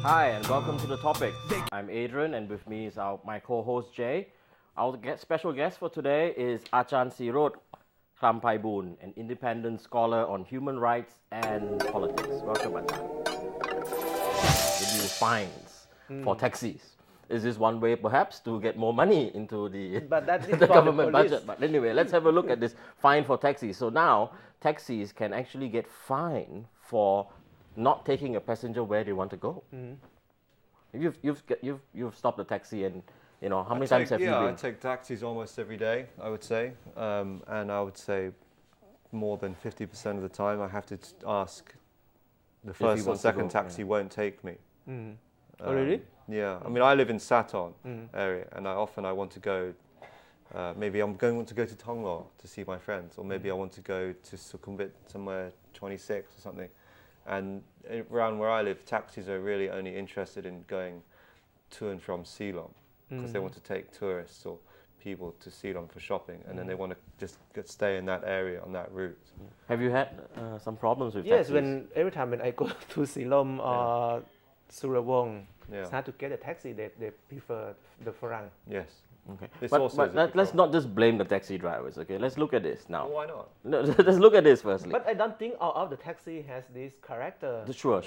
Hi, and welcome to The Topic. I'm Adrian, and with me is my co-host Jay. Our special guest for today is Achan Sirot Krampai-Boon, an independent scholar on human rights and politics. Welcome, Achan. The new fines for taxis. Is this one way, perhaps, to get more money into the, the government budget? But anyway, let's have a look at this fine for taxis. So now, taxis can actually get fined for not taking a passenger where they want to go. You've stopped a taxi, and how many times have you been? I take taxis almost every day, I would say, and I would say more than 50% of the time I have to ask the first or second taxi won't take me. Oh, really? Yeah, I mean, I live in Satun area, and I want to go. Maybe I'm want to go to Tonglo to see my friends, or maybe I want to go to Sukhumvit somewhere 26 or something. And around where I live, taxis are really only interested in going to and from Ceylon because they want to take tourists or people to Ceylon for shopping, and then they want to just stay in that area on that route. Have you had some problems with taxis? Yes, every time when I go to Ceylon or Surawong, it's hard to get a taxi. They prefer the Farang. Yes. Okay. But let's not just blame the taxi drivers, okay? Let's look at this now. Well, why not? No, let's look at this firstly. But I don't think all of the taxi has this character. Sure.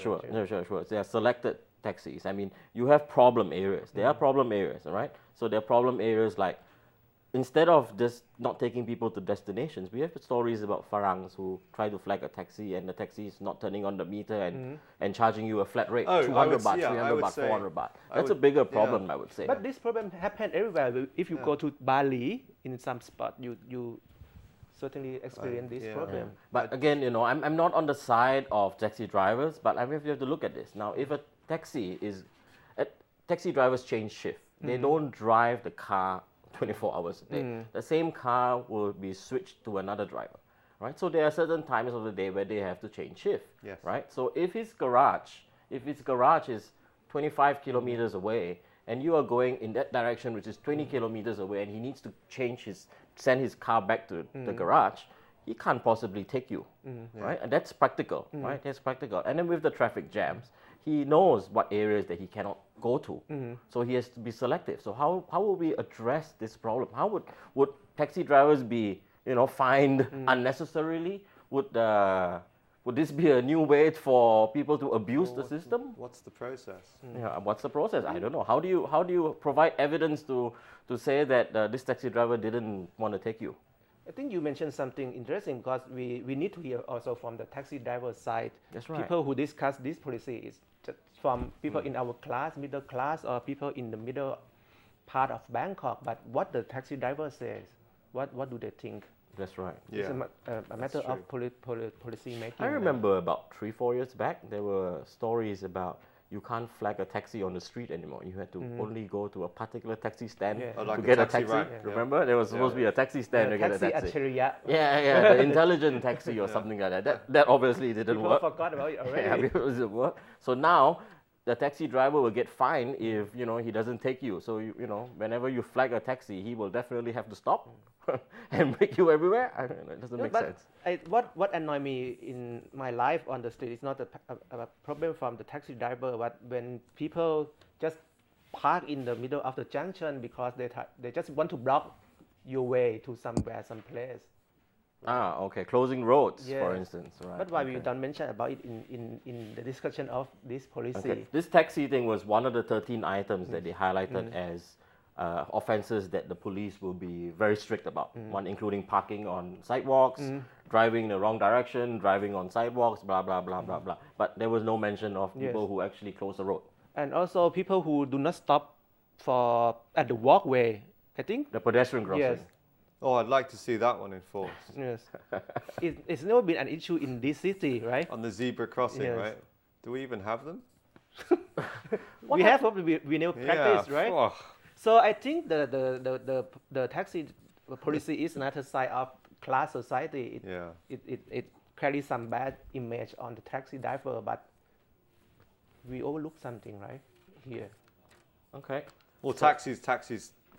They are selected taxis. I mean, you have problem areas. There are problem areas, all right? So there are problem areas like, instead of just not taking people to destinations, we have stories about Farangs who try to flag a taxi and the taxi is not turning on the meter and charging you a flat rate, 200 baht, 300 baht, 400 baht. That's a bigger problem, I would say. But this problem happens everywhere. If you go to Bali, in some spot, you certainly experience this problem. But again, I'm not on the side of taxi drivers, but I mean, you have to look at this. Now, if a taxi drivers change shift. They don't drive the car 24 hours a day. The same car will be switched to another driver, right? So there are certain times of the day where they have to change shift, right? So if his garage is 25 kilometers away and you are going in that direction, which is 20 kilometers away, and he needs to send his car back to the garage, he can't possibly take you, right? And that's practical, right? That's practical. And then with the traffic jams, he knows what areas that he cannot go to, so he has to be selective. So how will we address this problem? How would taxi drivers be fined unnecessarily? Would this be a new way for people to abuse the system? What's the process? Yeah, what's the process? I don't know. How do you provide evidence to say that this taxi driver didn't want to take you? I think you mentioned something interesting because we need to hear also from the taxi driver side. That's right. People who discuss this policy is from people in our class, middle class, or people in the middle part of Bangkok. But what the taxi driver says, what do they think? That's right. Yeah. It's a matter of policy making. I remember about 3-4 years back, there were stories about you can't flag a taxi on the street anymore. You had to only go to a particular taxi stand to get a taxi. Remember? There was supposed to be a taxi stand to get a taxi. Yeah, the intelligent taxi or something like that. That obviously didn't work. People forgot about it already. Yeah, because it didn't work. So now, the taxi driver will get fined if he doesn't take you. So whenever you flag a taxi, he will definitely have to stop and make you everywhere. I don't know, it doesn't make sense. What annoyed me in my life on the street is not a problem from the taxi driver, but when people just park in the middle of the junction because they just want to block your way to somewhere, some place. Okay. Closing roads, for instance. Right. But why we don't mention about it in the discussion of this policy? Okay. This taxi thing was one of the 13 items that they highlighted as offences that the police will be very strict about. One including parking on sidewalks, driving in the wrong direction, driving on sidewalks, blah, blah, blah, blah, blah. But there was no mention of people who actually close the road. And also people who do not stop at the walkway, I think. The pedestrian crossing. Yes. Oh, I'd like to see that one enforced. Yes. It's never been an issue in this city, right? On the zebra crossing, right? Do we even have them? We have, but we never practice, right? Oh. So I think the taxi policy is another side of class society. It carries some bad image on the taxi driver, but we overlook something, right? Here. Okay. Well, taxis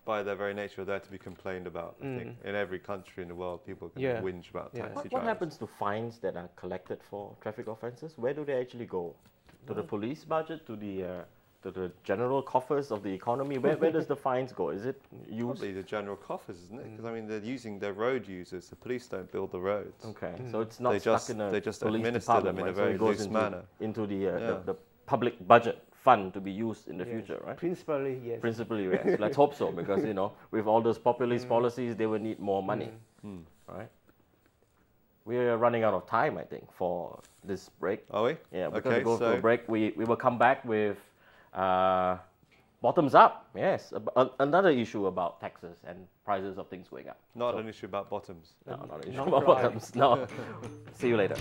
by their very nature are there to be complained about. I think in every country in the world, people can whinge about taxi drivers. What happens to fines that are collected for traffic offences? Where do they actually go? To the police budget, to the general coffers of the economy? Where does the fines go? Is it used? Probably the general coffers, isn't it? Because I mean, they're using their road users. The police don't build the roads. Okay, so it's not They stuck just- in a they just police administer department, them in a right? So very it goes loose into, manner. into the public budget fund to be used in the Yes. future, right? Principally, yes. Principally, yes. Let's hope so, because with all those populist policies, they will need more money, right? We are running out of time, I think, for this break. Are we? Yeah, we're Okay, going to go for a so- break. We will come back with bottoms up. Yes, another issue about taxes and prices of things going up. Not an issue about bottoms. No, not an issue Not about right. bottoms. No. See you later.